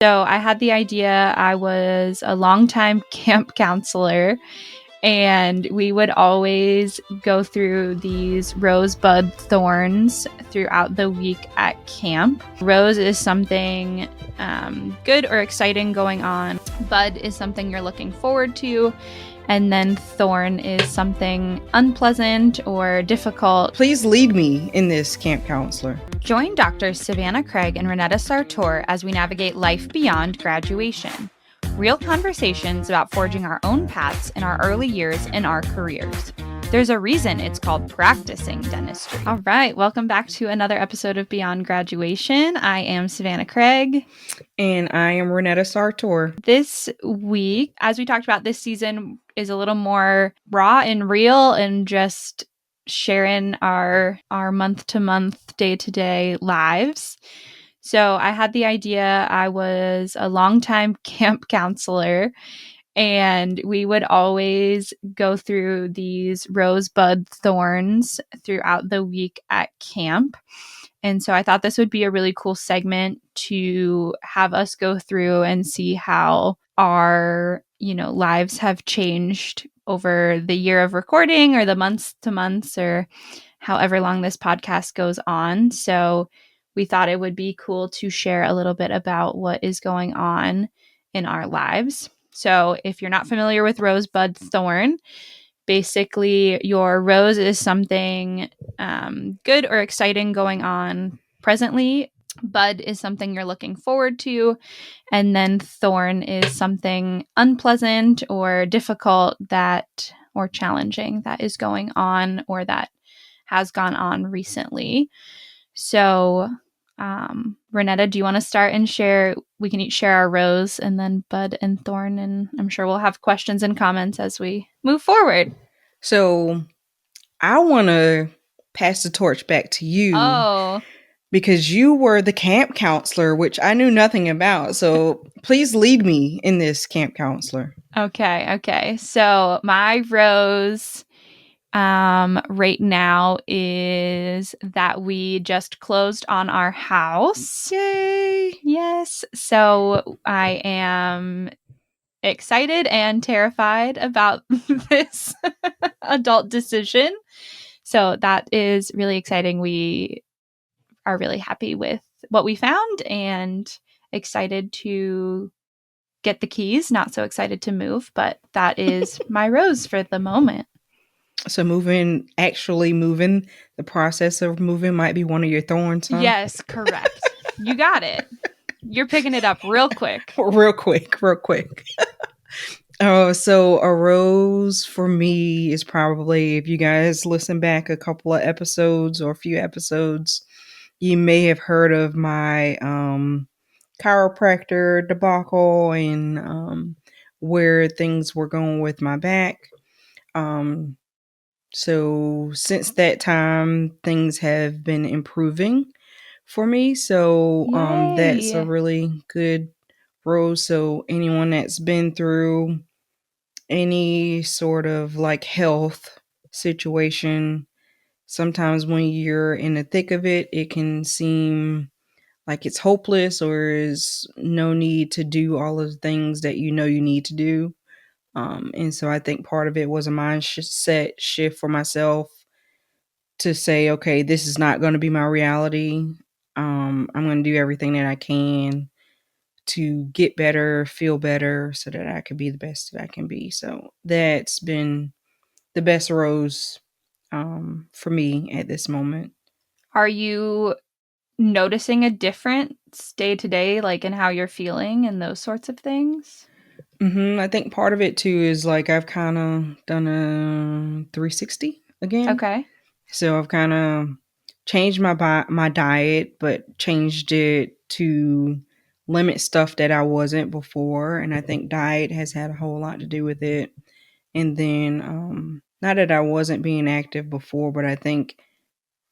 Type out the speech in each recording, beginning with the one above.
So I had the idea. I was a longtime camp counselor, and we would always go through these Rosebud thorns throughout the week at camp. Rose is something good or exciting going on. Bud is something you're looking forward to. And then Thorn is something unpleasant or difficult. Please lead me in this, camp counselor. Join Doctors Savanah Craig and Ronnetta Sartor as we navigate life beyond graduation. Real conversations about forging our own paths in our early years in our careers. There's a reason it's called practicing dentistry. All right, welcome back to another episode of Beyond Graduation. I am Savanah Craig. And I am Ronnetta Sartor. This week, as we talked about, this season is a little more raw and real and just sharing our month-to-month, day-to-day lives. So I had the idea. I was a longtime camp counselor, and we would always go through these Rosebud thorns throughout the week at camp. And so I thought this would be a really cool segment to have us go through and see how our, lives have changed over the year of recording or the months to months or however long this podcast goes on. So we thought it would be cool to share a little bit about what is going on in our lives. So if you're not familiar with Rosebud Thorn, basically your rose is something good or exciting going on presently. Bud is something you're looking forward to. And then Thorn is something unpleasant or difficult or challenging that is going on or that has gone on recently. So Ronnetta, do you want to start and share? We can each share our rose and then Bud and Thorn, and I'm sure we'll have questions and comments as we move forward. So I want to pass the torch back to you. Oh. Because you were the camp counselor, which I knew nothing about. So please lead me in this, camp counselor. Okay. So my rose right now is that we just closed on our house. Yay! Yes. So I am excited and terrified about this adult decision. So that is really exciting. We are really happy with what we found and excited to get the keys. Not so excited to move, but that is my rose for the moment. So actually moving, the process of moving might be one of your thorns, huh? Yes, correct. You got it. You're picking it up real quick. Real quick. So a rose for me is probably, if you guys listen back a couple of episodes or a few episodes, you may have heard of my chiropractor debacle and where things were going with my back. So since that time, things have been improving for me. So that's a really good rose. So anyone that's been through any sort of like health situation, sometimes when you're in the thick of it, it can seem like it's hopeless or is no need to do all of the things that you need to do. And so I think part of it was a mindset shift for myself to say, okay, this is not going to be my reality. I'm going to do everything that I can to get better, feel better, so that I can be the best that I can be. So that's been the best rose for me at this moment. Are you noticing a difference day to day, like in how you're feeling and those sorts of things? I think part of it too is like I've kind of done a 360 again. Okay. So I've kind of changed my diet, but changed it to limit stuff that I wasn't before. And I think diet has had a whole lot to do with it. And then, not that I wasn't being active before, but I think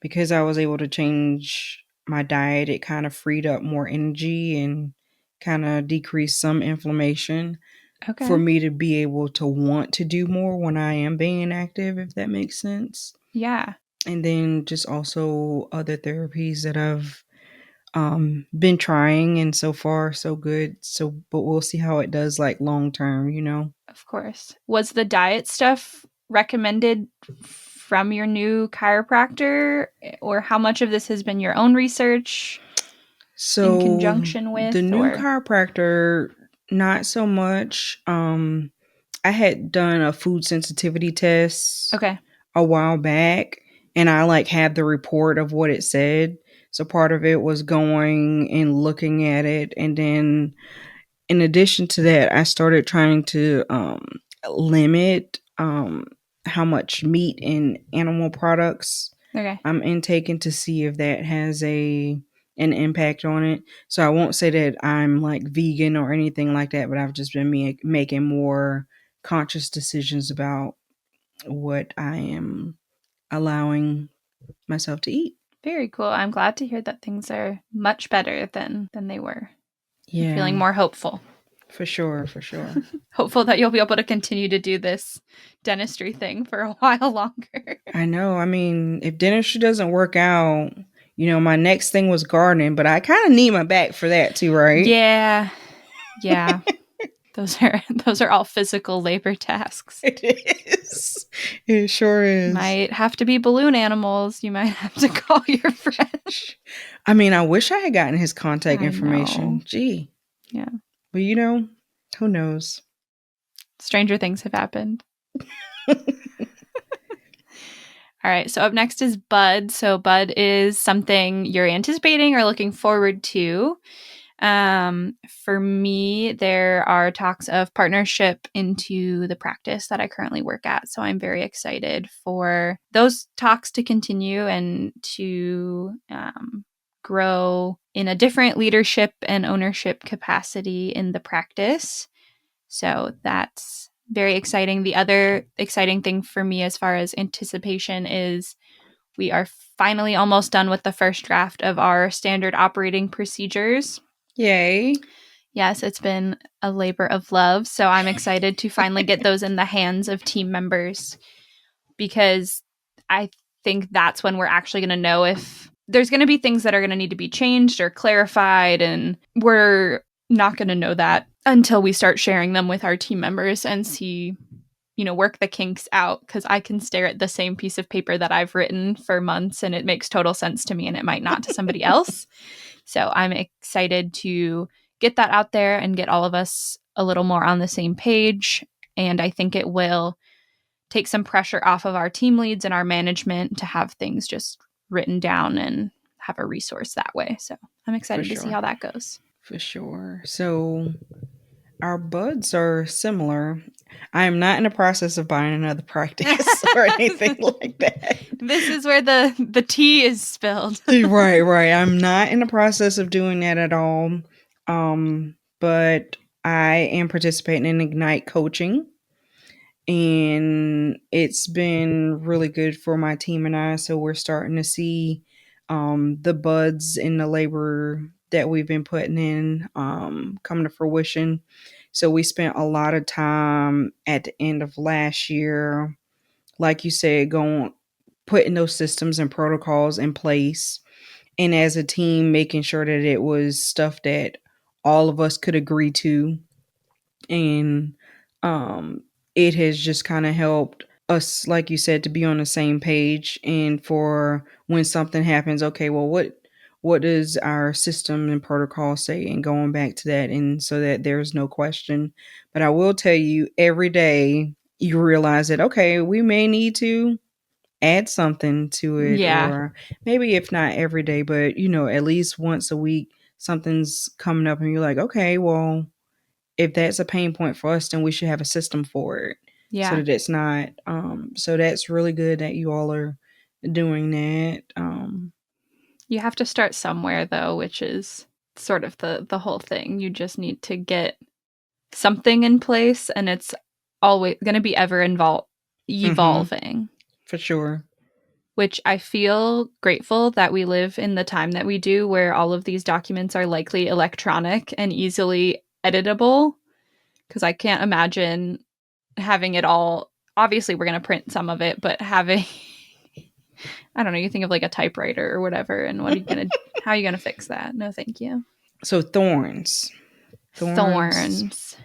because I was able to change my diet, it kind of freed up more energy and kind of decreased some inflammation for me to be able to want to do more when I am being active, if that makes sense. Yeah. And then just also other therapies that I've been trying, and so far so good. So, but we'll see how it does like long term, you know. Of course. Was the diet stuff recommended from your new chiropractor, or how much of this has been your own research in So conjunction the with, new or chiropractor, not so much. I had done a food sensitivity test okay. a while back, and I like had the report of what it said. So part of it was going and looking at it, and then in addition to that, I started trying to limit how much meat and animal products Okay. I'm intaking to see if that has an impact on it. So I won't say that I'm like vegan or anything like that, but I've just been making more conscious decisions about what I am allowing myself to eat. Very cool. I'm glad to hear that things are much better than they were. I'm Yeah, feeling more hopeful. for sure, for sure. Hopeful that you'll be able to continue to do this dentistry thing for a while longer. I know. I mean, if dentistry doesn't work out, you know, my next thing was gardening, but I kind of need my back for that too, right? Yeah. Yeah. Those are all physical labor tasks. It is. It sure is. Might have to be balloon animals. You might have to call your friend. I mean, I wish I had gotten his contact I information. know. Gee. Yeah. But you know, who knows? Stranger things have happened. All right. So up next is Bud. So Bud is something you're anticipating or looking forward to. For me, there are talks of partnership into the practice that I currently work at. So I'm very excited for those talks to continue and to grow in a different leadership and ownership capacity in the practice. So that's very exciting. The other exciting thing for me as far as anticipation is we are finally almost done with the first draft of our standard operating procedures. Yay. Yes, it's been a labor of love. So I'm excited to finally get those in the hands of team members, because I think that's when we're actually going to know if there's going to be things that are going to need to be changed or clarified. And we're not going to know that until we start sharing them with our team members and see, work the kinks out, because I can stare at the same piece of paper that I've written for months and it makes total sense to me and it might not to somebody else. So I'm excited to get that out there and get all of us a little more on the same page. And I think it will take some pressure off of our team leads and our management to have things just written down and have a resource that way. So I'm excited to see how that goes. For sure. So our buds are similar. I am not in the process of buying another practice or anything like that. This is where the tea is spilled. Right. I'm not in the process of doing that at all. But I am participating in Ignite coaching, and it's been really good for my team and I. So we're starting to see the buds in the labor that we've been putting in come to fruition. So we spent a lot of time at the end of last year, like you said, putting those systems and protocols in place, and as a team making sure that it was stuff that all of us could agree to. And it has just kind of helped us, like you said, to be on the same page, and for when something happens, okay, well, what does our system and protocol say, and going back to that, and so that there's no question. But I will tell you, every day you realize that, okay, we may need to add something to it, Yeah. or maybe if not every day, but at least once a week something's coming up and you're like, okay, well, if that's a pain point for us, then we should have a system for it. Yeah. So that it's not so that's really good that you all are doing that. You have to start somewhere, though, which is sort of the whole thing. You just need to get something in place, and it's always going to be ever evolving. For sure. Which I feel grateful that we live in the time that we do, where all of these documents are likely electronic and easily editable, because I can't imagine having it all. Obviously, we're going to print some of it, but having I don't know, you think of like a typewriter or whatever, and how are you gonna fix that? No, thank you. So thorns. Thorns.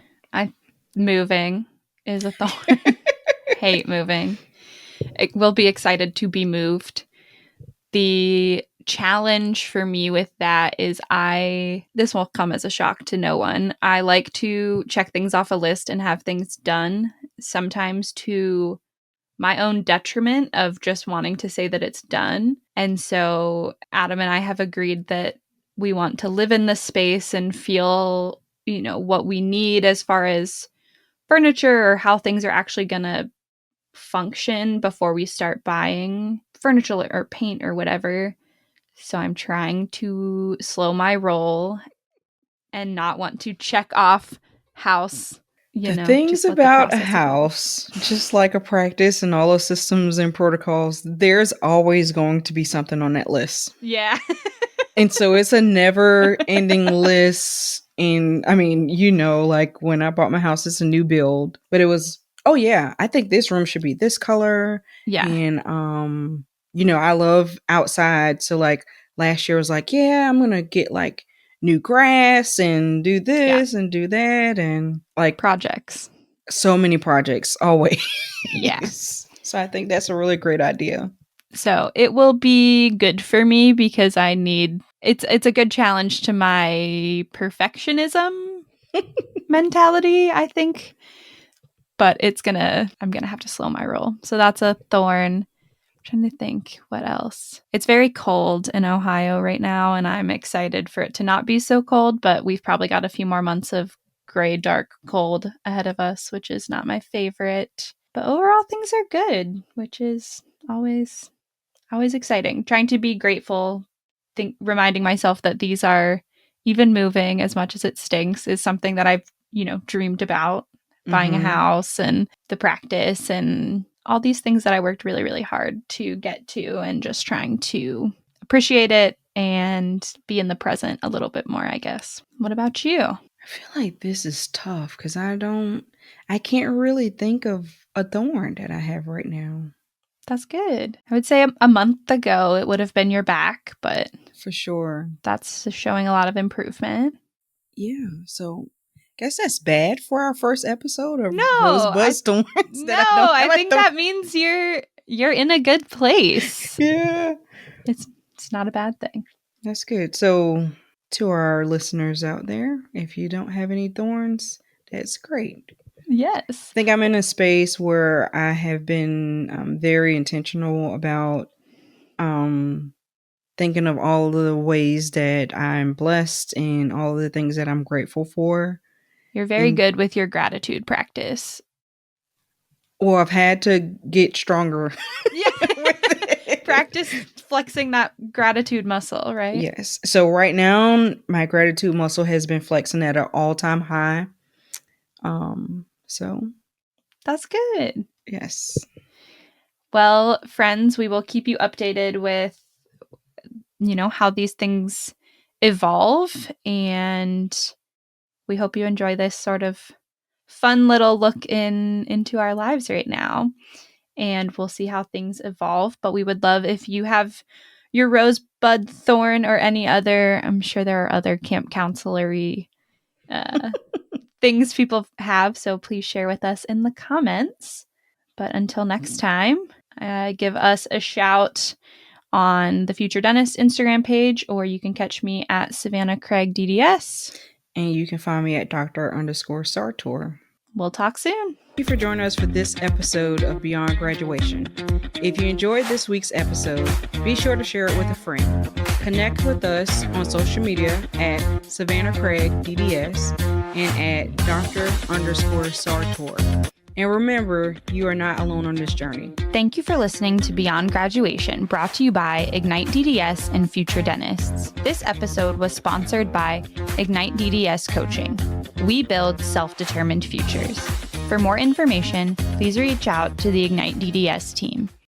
Moving is a thorn. Hate moving. It will be excited to be moved. The challenge for me with that is this will come as a shock to no one. I like to check things off a list and have things done, sometimes to my own detriment of just wanting to say that it's done. And so Adam and I have agreed that we want to live in this space and feel, what we need as far as furniture or how things are actually going to function before we start buying furniture or paint or whatever. So I'm trying to slow my roll and not want to check off house. The things about a house, just like a practice and all the systems and protocols, there's always going to be something on that list. Yeah. And so it's a never ending list. And I mean, like when I bought my house, it's a new build, but it was, oh yeah, I think this room should be this color. Yeah. And, I love outside. So like last year I was like, yeah, I'm going to get like new grass and do this and do that. And like projects. So many projects always. Yeah. So I think that's a really great idea. So it will be good for me because it's a good challenge to my perfectionism mentality, I think. But I'm gonna have to slow my roll. So that's a thorn. I'm trying to think what else. It's very cold in Ohio right now, and I'm excited for it to not be so cold, but we've probably got a few more months of gray, dark, cold ahead of us, which is not my favorite. But overall, things are good, which is always exciting. Trying to be grateful, reminding myself that these are even moving as much as it stinks is something that I've, dreamed about. Buying a house and the practice and all these things that I worked really, really hard to get to, and just trying to appreciate it and be in the present a little bit more, I guess. What about you? I feel like this is tough because I can't really think of a thorn that I have right now. That's good. I would say a month ago it would have been your back, but for sure, that's showing a lot of improvement. Yeah, so guess that's bad for our first episode of Rosebud Thorns. I think that means you're in a good place. Yeah, it's not a bad thing. That's good. So to our listeners out there, if you don't have any thorns, that's great. Yes. I think I'm in a space where I have been very intentional about thinking of all the ways that I'm blessed and all the things that I'm grateful for. You're very good with your gratitude practice. Well, I've had to get stronger. Yeah. Practice flexing that gratitude muscle, right? Yes. So right now, my gratitude muscle has been flexing at an all-time high. So that's good. Yes. Well, friends, we will keep you updated with, how these things evolve, and we hope you enjoy this sort of fun little look into our lives right now, and we'll see how things evolve. But we would love if you have your Rosebud, Thorn, or any other, I'm sure there are other camp counselor-y things people have, so please share with us in the comments. But until next time, give us a shout on the Future Dentist Instagram page, or you can catch me at Savanah Craig DDS. And you can find me at Dr._Sartor. We'll talk soon. Thank you for joining us for this episode of Beyond Graduation. If you enjoyed this week's episode, be sure to share it with a friend. Connect with us on social media at Savanah Craig DDS and at Dr._Sartor. And remember, you are not alone on this journey. Thank you for listening to Beyond Graduation, brought to you by Ignite DDS and Future Dentists. This episode was sponsored by Ignite DDS Coaching. We build self-determined futures. For more information, please reach out to the Ignite DDS team.